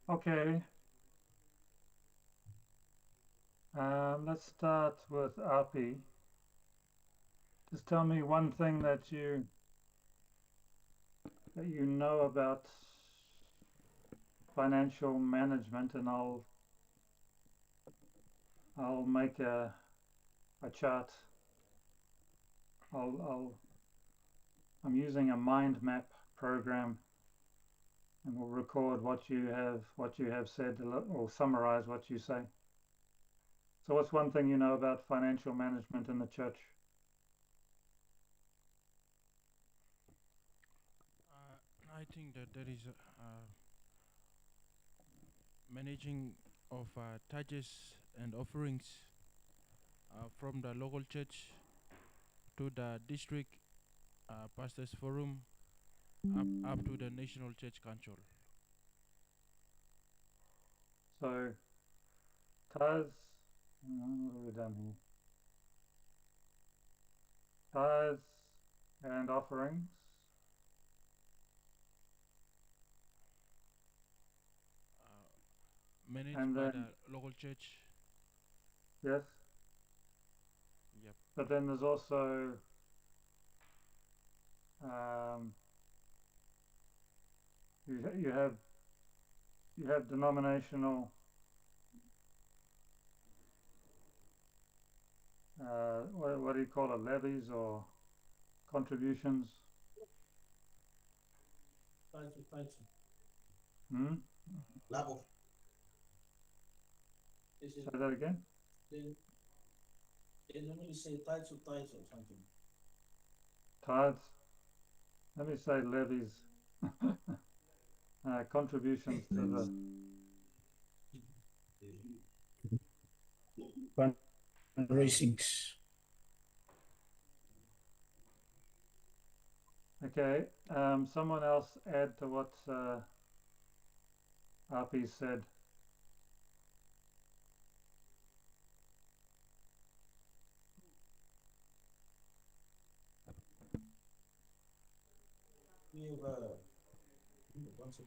Okay, let's start with RP. Just tell me one thing that you know about financial management, and I'll make a chart. I'll I'm using a mind map program, and we'll record what you have said or summarize what you say. So what's one thing you know about financial management in the church? I think that there is managing of tithes and offerings from the local church to the district pastors forum up to the national church council. So tithes, what have we done here? Tithes and offerings. Managed And by then, the local church. yes, Yep. but then there's also um, you have denominational what do you call it, levies or contributions? Hmm? Labo. Say that again. They normally say tithes or something. Tithes. Let me say levies. Contributions to the Fundraisings. okay. Someone else add to what RP said. We have one second.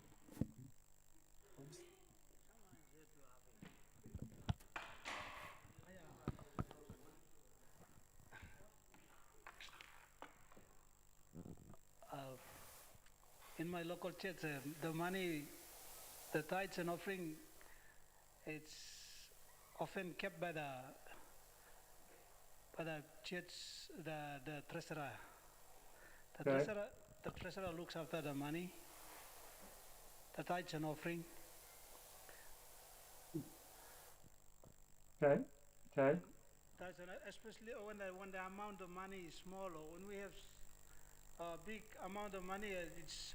In my local church, the money, the tithes and offering, it's often kept by the church, the treasurer. The Okay. treasurer, the treasurer looks after the money, the tithes and offering. Okay. Okay. Tithes and, especially when the amount of money is small, or when we have a big amount of money, it's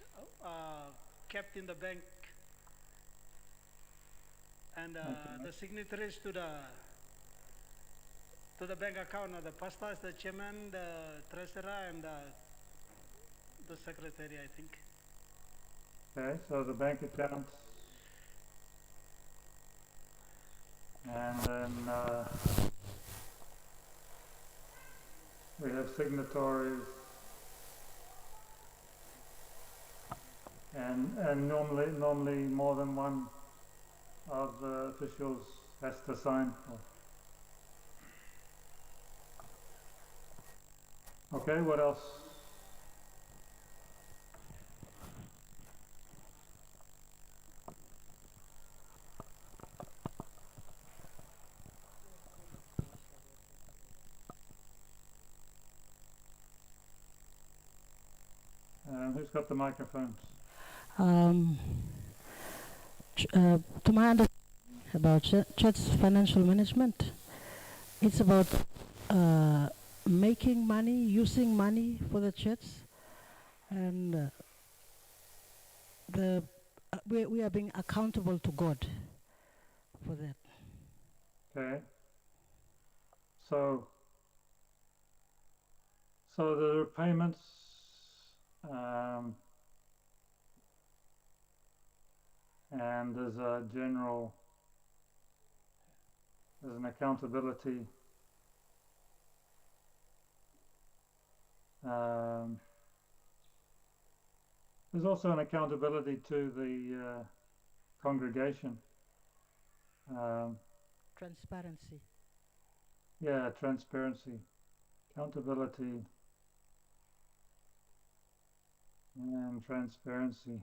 kept in the bank, and Okay. the signatories to the bank account are the pastors, the chairman, the treasurer, and the secretary, I think. Okay. So the bank accounts, and then we have signatories, and normally more than one of the officials has to sign. Okay. What else? Who's got the microphones? Um, to my understanding about church financial management, it's about making money, using money for the church, and we are being accountable to God for that. Okay. So the repayments, and there's an accountability. Um, there's also an accountability to the congregation. Transparency. Yeah, transparency, accountability, and transparency.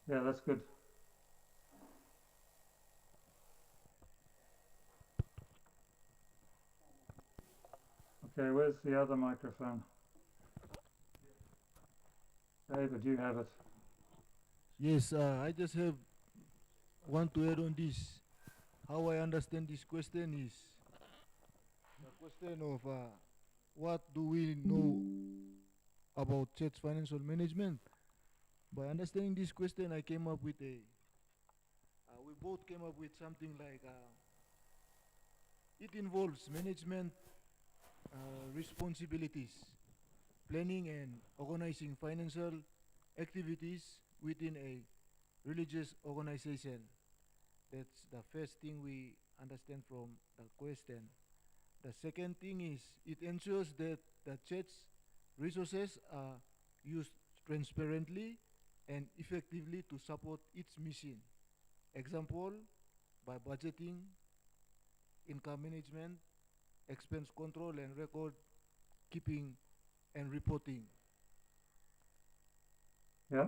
Yeah, that's good. Okay, where's the other microphone? David, you have it. Yes, I just have want to add on this. how I understand this question is the question of what do we know about church financial management. By understanding this question, I came up with we both came up with something like it involves management responsibilities, planning and organizing financial activities within a religious organization. That's the first thing we understand from the question. The second thing is it ensures that the church resources are used transparently and effectively to support its mission. Example, by budgeting, income management, expense control and record keeping and reporting. Yeah.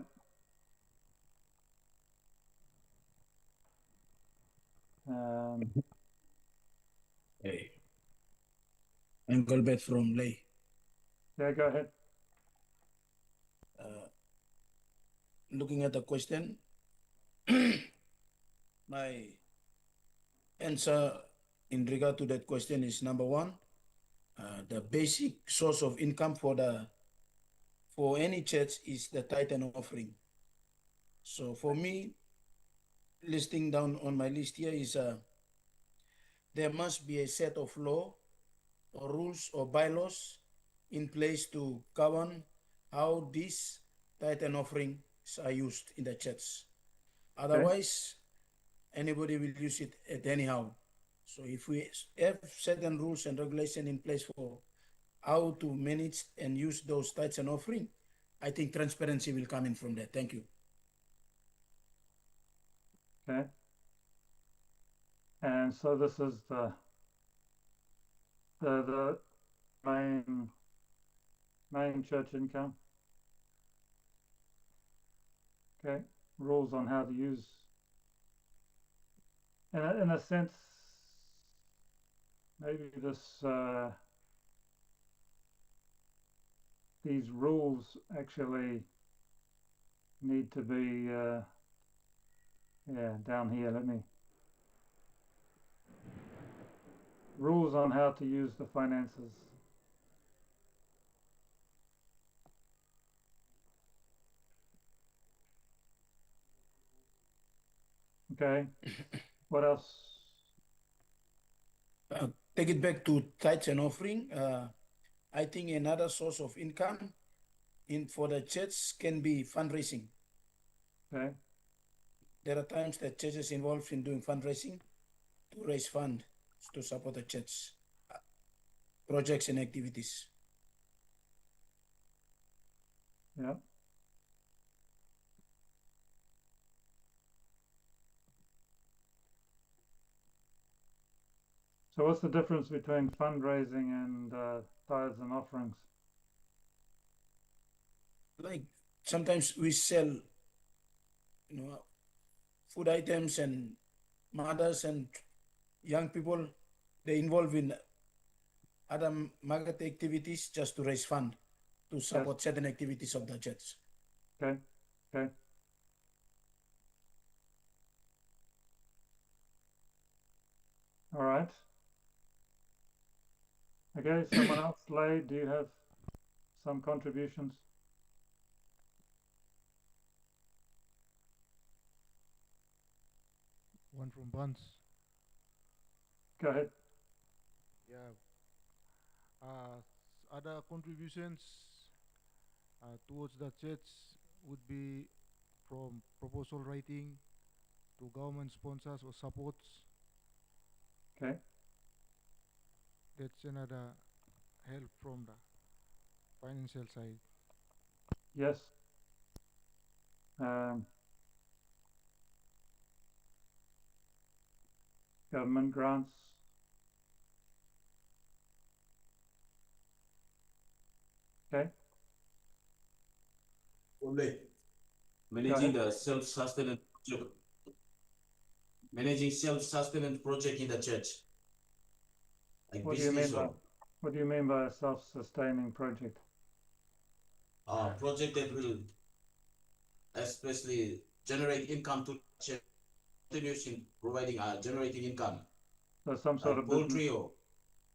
Hey. Engelbert from Lay. Yeah, go ahead. Looking at the question, my answer in regard to that question is number one, the basic source of income for any church is the tithe and offering. So for me, listing down on my list here is there must be a set of law or rules or bylaws in place to govern how these tithe and offerings are used in the church. Otherwise, anybody will use it at anyhow. So if we have certain rules and regulation in place for how to manage and use those tithes and offering, I think transparency will come in from there. Thank you. Okay. And so this is the main church income. Okay. Rules on how to use. In a sense, maybe these rules actually need to be down here. Rules on how to use the finances. Okay. What else? Take it back to tithes and offering. I think another source of income for the church can be fundraising. Okay. There are times that churches involved in doing fundraising to raise funds to support the church projects and activities. Yeah. So what's the difference between fundraising and tithes and offerings? Like sometimes we sell, food items, and mothers and young people, they involve in other market activities just to raise fund to support certain activities of the church. Okay. Okay. All right. Okay, someone else, Lay, do you have some contributions? One from Buns. Go ahead. Yeah. Other contributions towards the church would be from proposal writing to government sponsors or supports. Okay. That's another help from the financial side. Yes. Government grants. Okay. Managing the self-sustenance project in the church. Like What do you mean by a self-sustaining project? Project that will especially generate income to church continues in providing generating income. So some sort Like of business. poultry or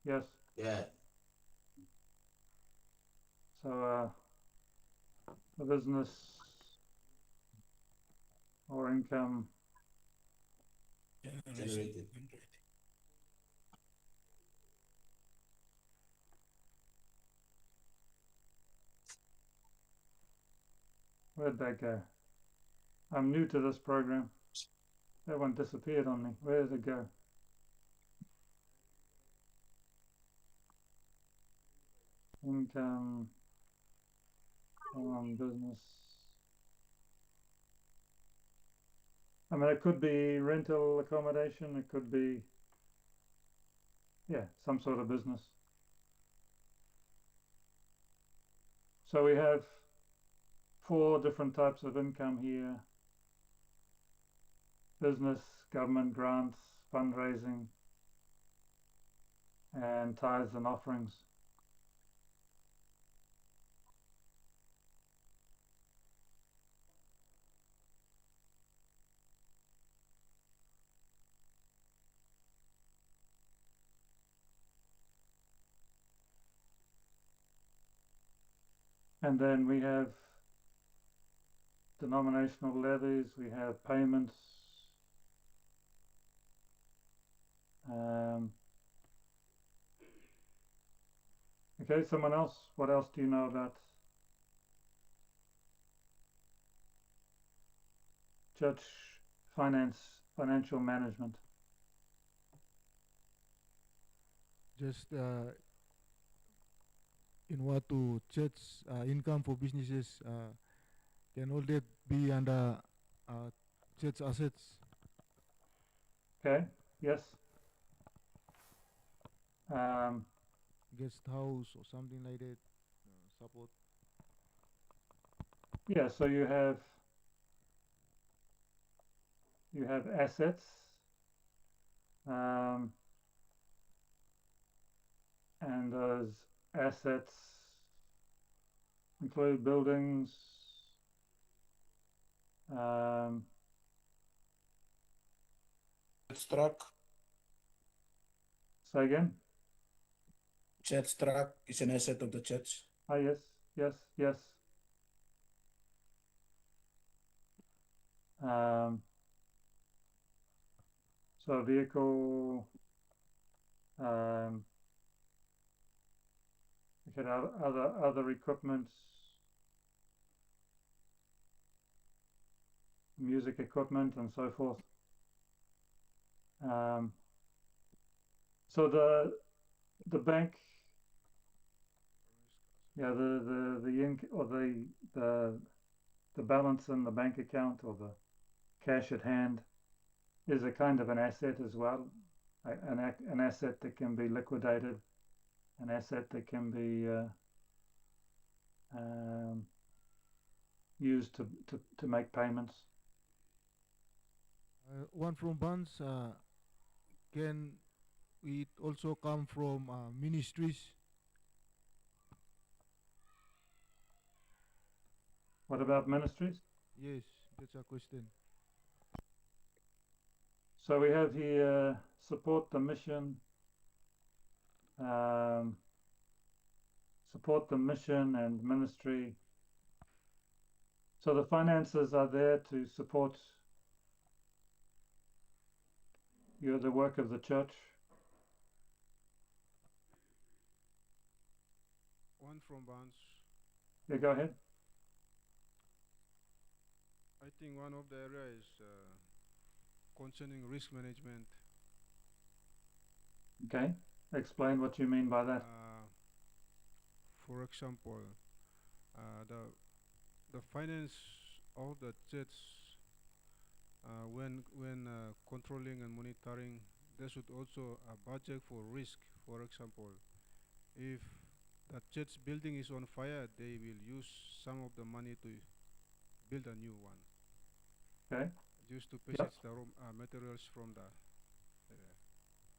Yes. yeah. So the business or income Generated. Where'd that go? I'm new to this program. That one disappeared on me. Where did it go? Income on business. I mean, it could be rental accommodation. It could be, yeah, some sort of business. So we have 4 different types of income here: business, government grants, fundraising, and tithes and offerings. And then we have denominational levies, we have payments, okay, someone else, what else do you know about church financial management? Just in what to church income for businesses, can all that be under church assets? Okay, yes. Guest house or something like that, support. Yeah, so you have assets, and those assets include buildings, Truck. say again? Church truck is an asset of the church. Ah, yes, yes, yes. So a vehicle, we could have other equipment, music equipment, and so forth. So the bank, yeah, the balance in the bank account or the cash at hand is a kind of an asset as well, an asset that can be liquidated, an asset that can be used to make payments. One from bonds, can it also come from ministries? What about ministries? Yes, that's a question. So we have here support the mission, and ministry. So the finances are there to support the work of the church. One from bonds. Yeah, go ahead. I think one of the areas is concerning risk management. Okay, explain what you mean by that. For example, the finance of the church, when controlling and monitoring, there should also a budget for risk. For example, if the church building is on fire, they will use some of the money to build a new one. Okay. Used to purchase the raw materials from the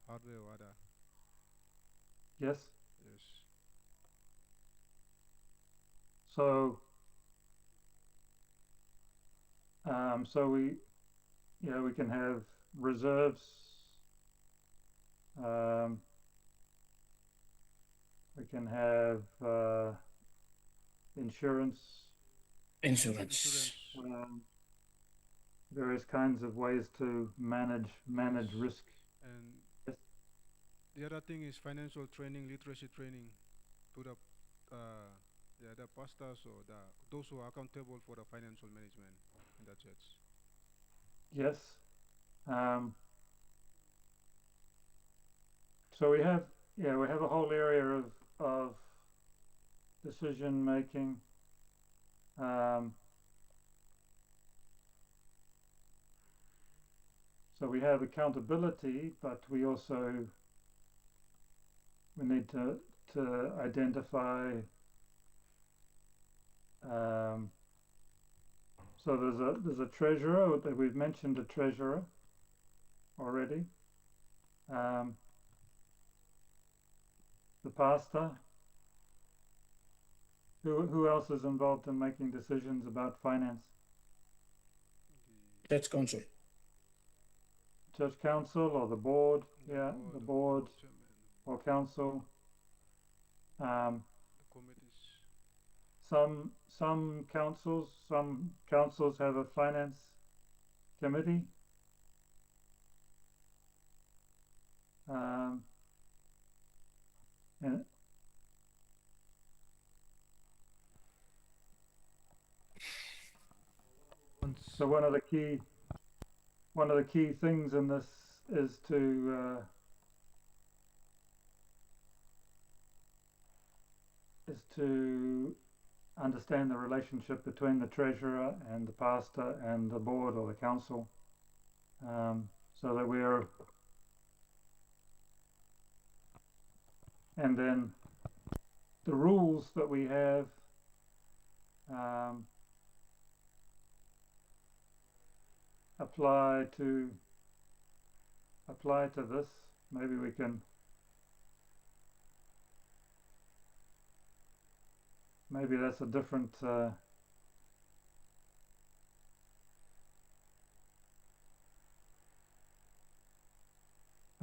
hardware or other. Yes. Yes. So, so we can have reserves. We can have insurance. Insurance. Various kinds of ways to manage risk. And Yes. the other thing is financial training, literacy training to the pastors or those who are accountable for the financial management in the church. Yes. So we have a whole area of decision making. So we have accountability, but we need to identify. So there's a treasurer. We've mentioned a treasurer already. The pastor. Who else is involved in making decisions about finance? Church council. Church council or the board? The board or council. The committees. Some councils have a finance committee. And so one of the key things in this is to understand the relationship between the treasurer and the pastor and the board or the council, so that and then the rules that we have apply to this. Maybe we can maybe that's a different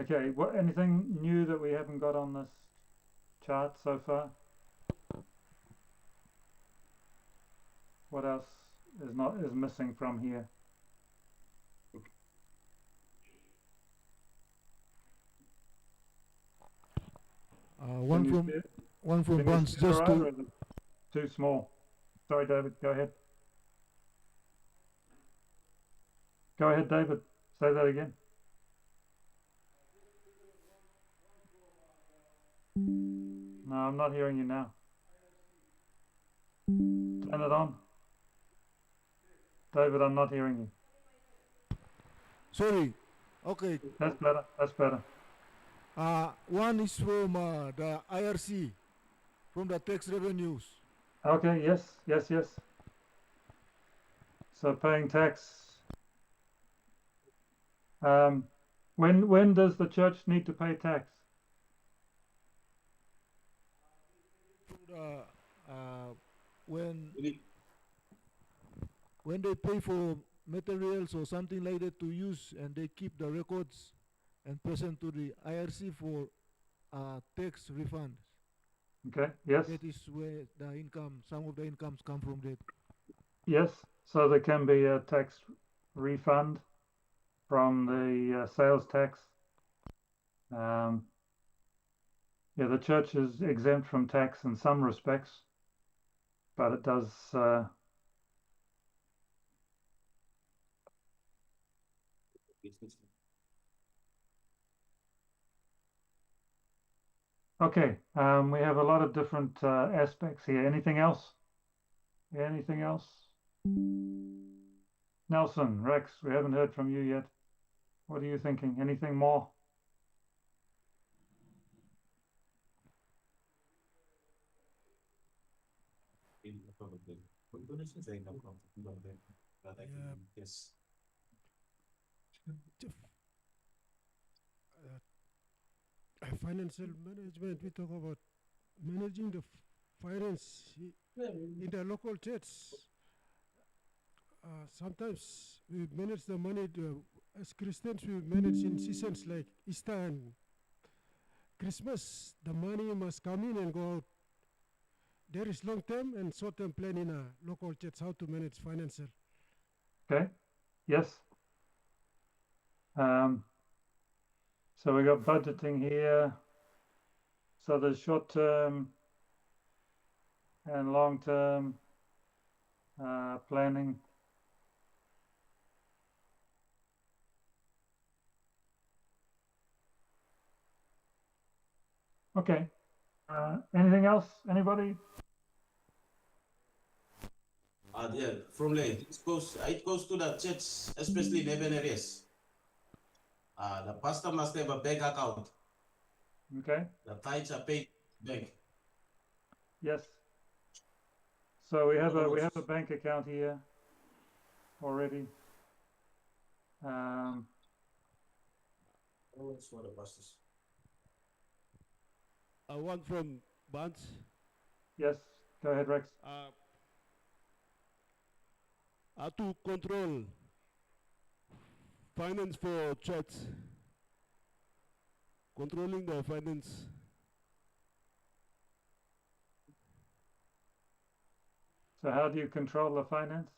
okay, anything new that we haven't got on this chart so far? What else is missing from here? One from Bonds, just to too small. Sorry, David, go ahead. Go ahead, David. Say that again. No, I'm not hearing you now. Turn it on. David, I'm not hearing you. Sorry. Okay. That's better. One is from the IRC, from the tax revenues. Okay, yes. So paying tax. When does the church need to pay tax? When they pay for materials or something like that to use, and they keep the records and present to the IRC for tax refunds. Okay, yes. That is where some of the incomes come from that. Yes, so there can be a tax refund from the sales tax. The church is exempt from tax in some respects, but it does okay, we have a lot of different aspects here. Anything else? Anything else? Nelson, Rex, we haven't heard from you yet. What are you thinking? Anything more? Yes. Financial management, we talk about managing the finance in the local church. Sometimes we manage the money as Christians, we manage in seasons like Easter and Christmas. The money must come in and go out. There is long-term and short-term plan in a local church how to manage financial. Okay. Yes. So we got budgeting here. So there's short-term and long-term planning. Okay. Anything else? Anybody? Yeah, from late. It goes to the church, especially in urban areas. The pastor must have a bank account. Okay. The tithes are paid bank. Yes. So we have a bank account here already. Always for the pastors. One from Bunch. Yes. Go ahead, Rex. To control finance for church, controlling the finance. So how do you control the finance?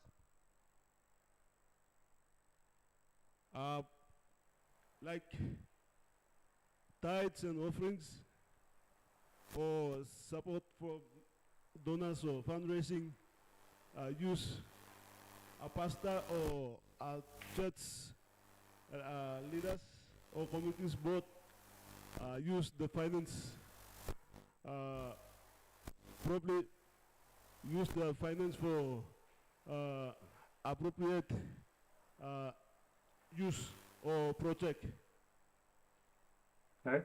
Like tithes and offerings, or support for donors or fundraising, use a pastor or a church leaders or communities board use the finance, probably use the finance for appropriate use or project. Okay.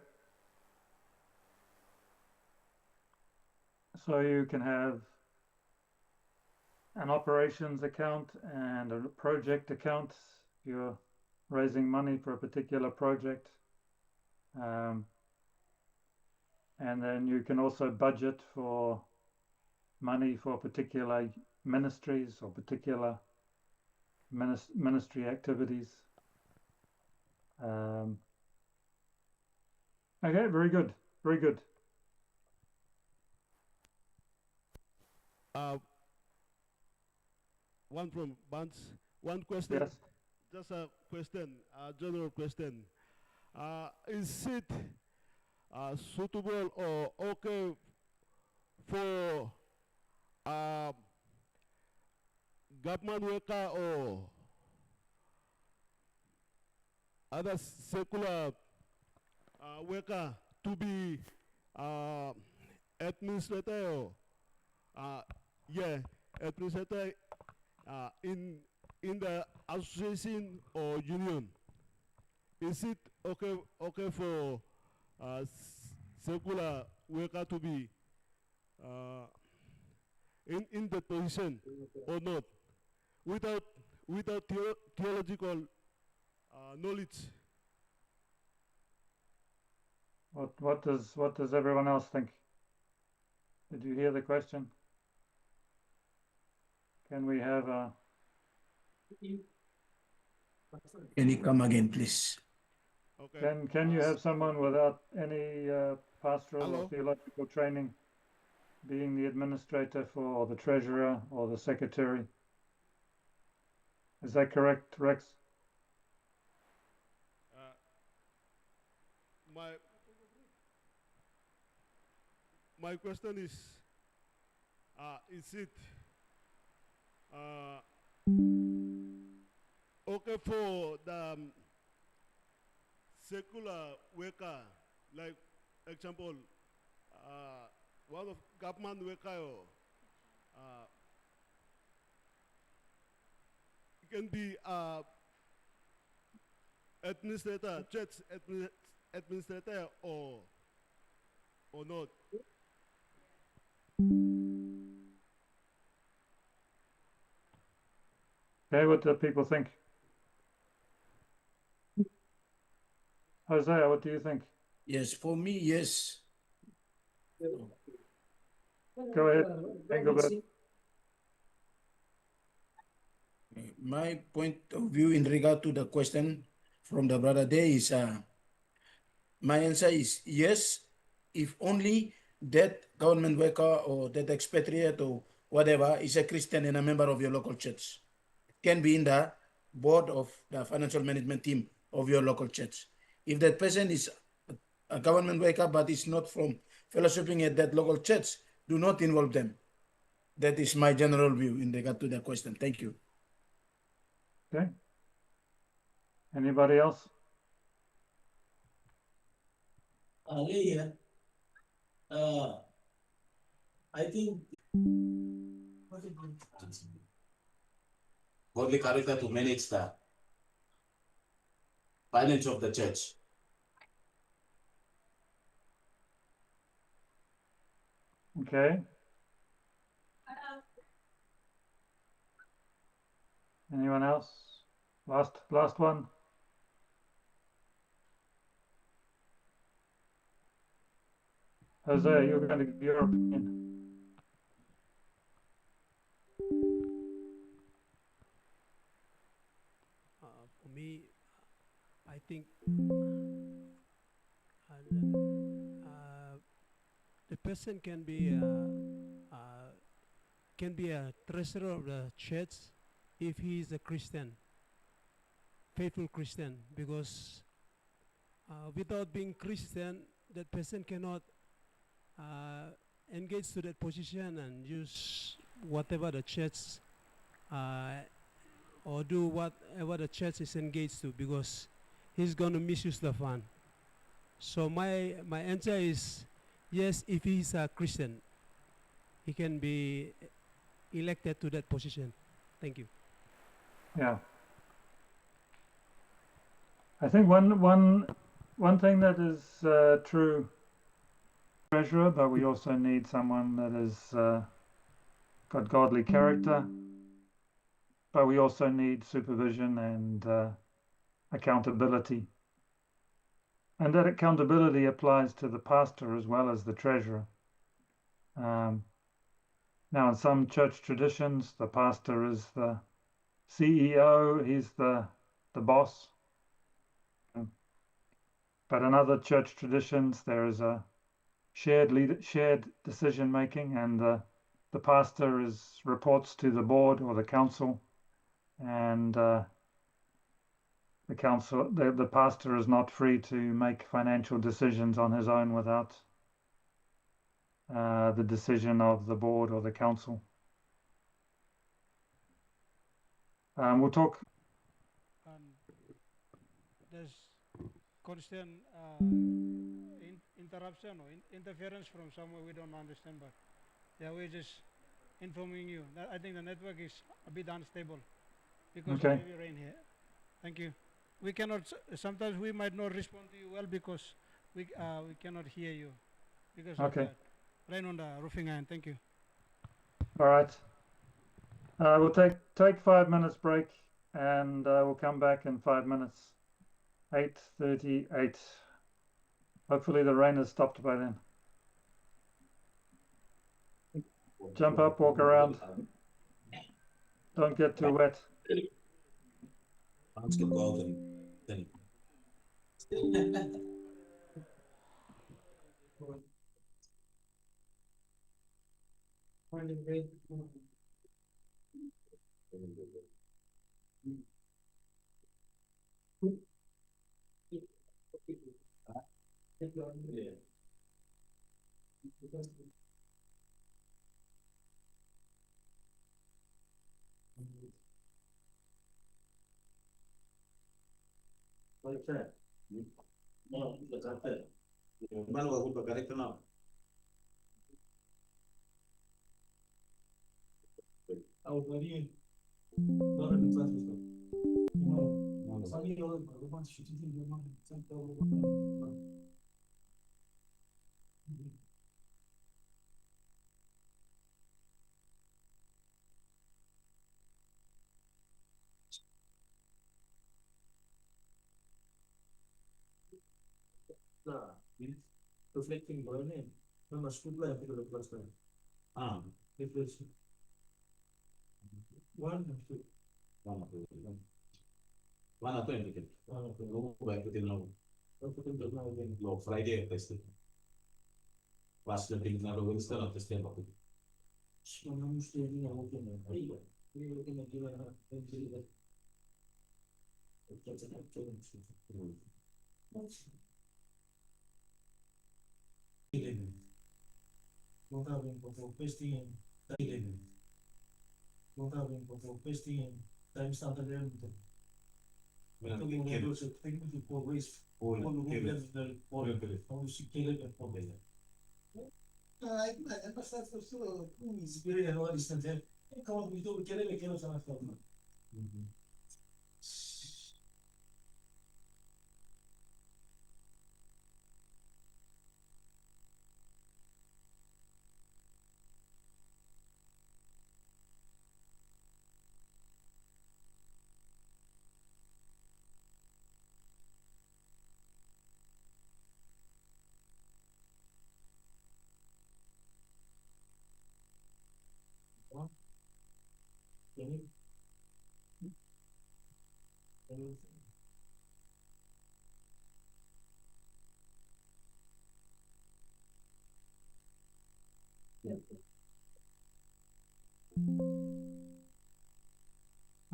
So you can have an operations account and a project account. You're raising money for a particular project. And then you can also budget for money for particular ministries or particular ministry activities. Okay, very good, very good. One from Bunch. One question. Yes. Just a question, a general question. Is it suitable or okay for government worker or other secular worker to be administrator or administrator in the association or union? Is it okay for secular worker to be in the position or not, without theological knowledge? What does everyone else think? Did you hear the question? Can we have a? Can you come again, please? Okay. Can you have someone without any pastoral Hello? or theological training being the administrator for, or the treasurer or the secretary? Is that correct, Rex? My question is it okay for the secular worker, like example, one of government worker, can be administrator, church administrator, or not? Okay, what do people think? Hosea, what do you think? Yes, for me, yes. Go ahead, Engelbert. My point of view in regard to the question, from the brother there is, my answer is yes, if only that government worker or that expatriate or whatever is a Christian and a member of your local church. Can be in the board of the financial management team of your local church. If that person is a government worker but is not from fellowshipping at that local church, do not involve them. That is my general view in regard to the question. Thank you. Okay. Anybody else? Yeah. I think godly character to manage the finance of the church. Okay. Anyone else? Last one. Jose, you're going to give your opinion. For me, I think the person can be a treasurer of the church if he is a Christian, faithful Christian, because without being Christian, that person cannot engage to that position and use whatever the church or do whatever the church is engaged to, because he's going to misuse the fund. So my answer is yes, if he's a Christian, he can be elected to that position. Thank you. Yeah. I think one thing that is true, treasurer, but we also need someone that is got godly character, but we also need supervision and accountability. And that accountability applies to the pastor as well as the treasurer. Now, in some church traditions, the pastor is the CEO, he's the boss. But in other church traditions, there is a shared decision making, and the pastor reports to the board or the council, and the pastor is not free to make financial decisions on his own without the decision of the board or the council. We'll talk. There's constant interruption or interference from somewhere we don't understand, but yeah, we're just informing you. I think the network is a bit unstable because of heavy rain here. Thank you. We cannot, sometimes we might not respond to you well because we cannot hear you because of the rain on the roofing iron. Thank you. All right. We'll take 5 minutes break, and we'll come back in 5 minutes. 8:38. Hopefully the rain has stopped by then. Jump up, walk around. Don't get too wet. Reflecting burning. No, scoop like the first time. Reflection. One, two. Mana to yang bikin. Lu baik bikin lo. Lo Friday testing. Pas lebih na lo Winston atau testing waktu.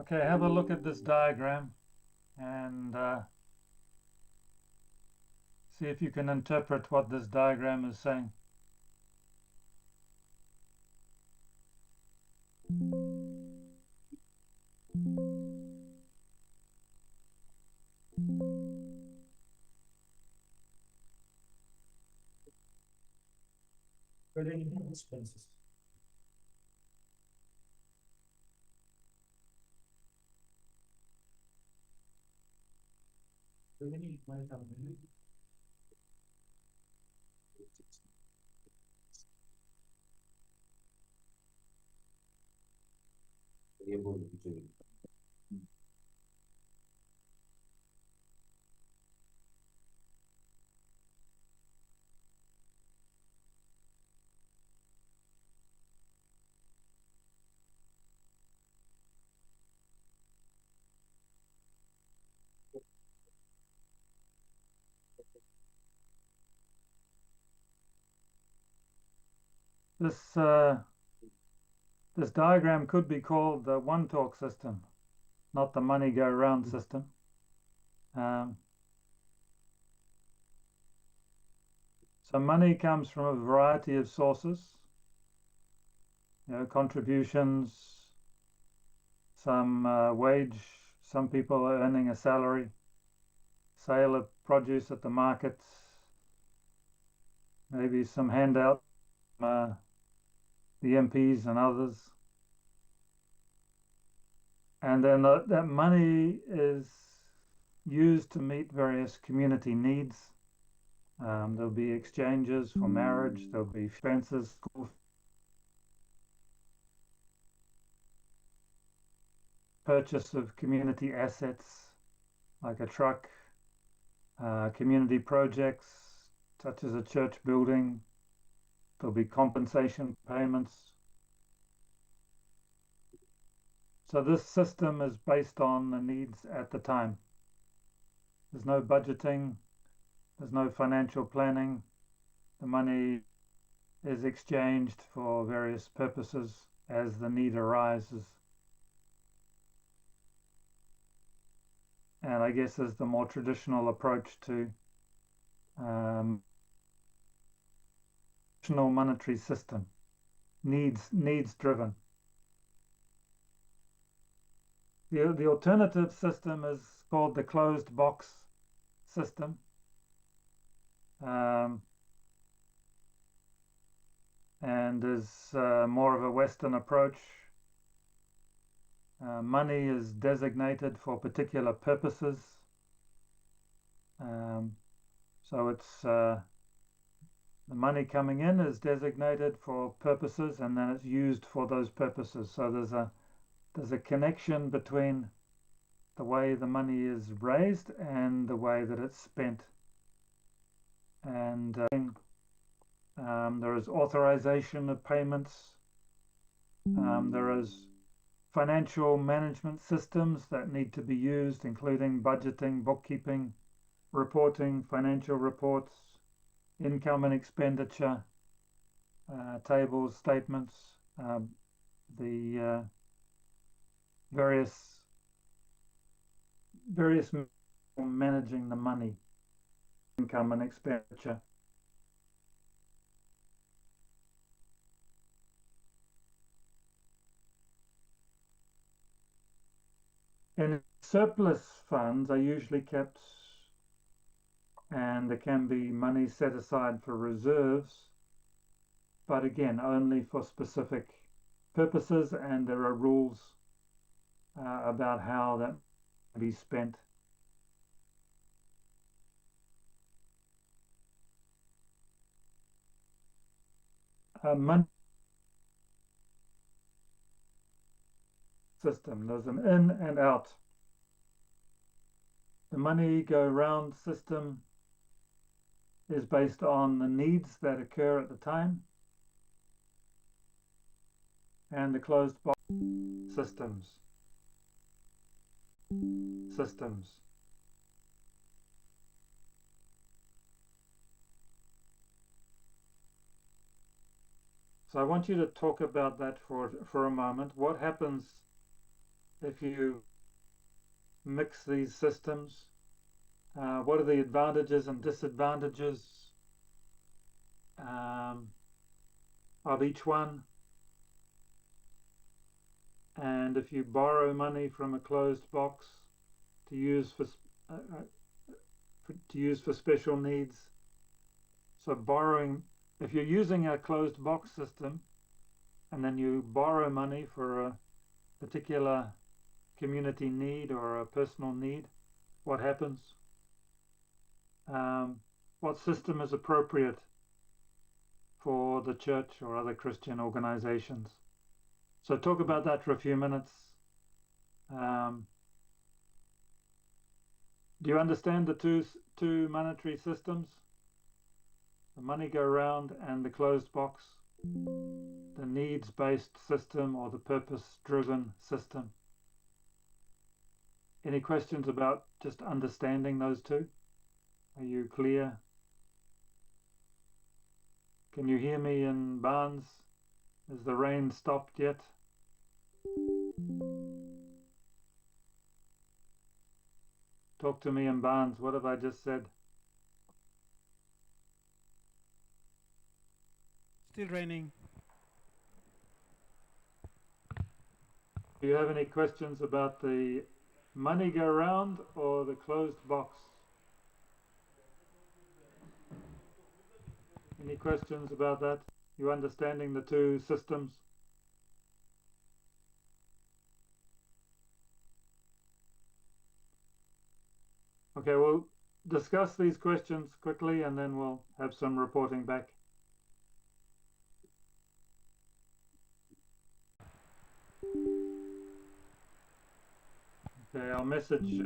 Okay, have a look at this diagram and see if you can interpret what this diagram is saying. Expenses. Revenue might come in. This diagram could be called the one-talk system, not the money-go-round system. So money comes from a variety of sources, contributions, some wage, some people are earning a salary, sale of produce at the markets, maybe some handout from the MPs and others. And then that money is used to meet various community needs. There'll be exchanges for marriage, there'll be expenses, school, purchase of community assets like a truck, community projects such as a church building. There'll be compensation payments. So this system is based on the needs at the time. There's no budgeting, there's no financial planning. The money is exchanged for various purposes as the need arises. And I guess is the more traditional approach to traditional monetary system, needs driven. The alternative system is called the closed box system. And is more of a Western approach. Money is designated for particular purposes. So it's the money coming in is designated for purposes, and then it's used for those purposes. So there's a connection between the way the money is raised and the way that it's spent. And there is authorization of payments. There is financial management systems that need to be used, including budgeting, bookkeeping, reporting, financial reports, income and expenditure, tables, statements, the various managing the money, income and expenditure. And surplus funds are usually kept, and there can be money set aside for reserves, but again, only for specific purposes, and there are rules about how that can be spent. Money system, there's an in and out. The money go round system is based on the needs that occur at the time, and the closed box systems. So I want you to talk about that for a moment. What happens if you mix these systems? What are the advantages and disadvantages of each one? And if you borrow money from a closed box to use for special needs, so borrowing, if you're using a closed box system and then you borrow money for a particular community need or a personal need, what happens? What system is appropriate for the church or other Christian organizations? So talk about that for a few minutes. Do you understand the two monetary systems? The money go round and the closed box, the needs-based system or the purpose-driven system. Any questions about just understanding those two? Are you clear? Can you hear me in Barnes? Has the rain stopped yet? Talk to me in Barnes. What have I just said? Still raining. Do you have any questions about the money go round or the closed box? Any questions about that? You understanding the two systems? Okay, we'll discuss these questions quickly and then we'll have some reporting back. Okay, I'll message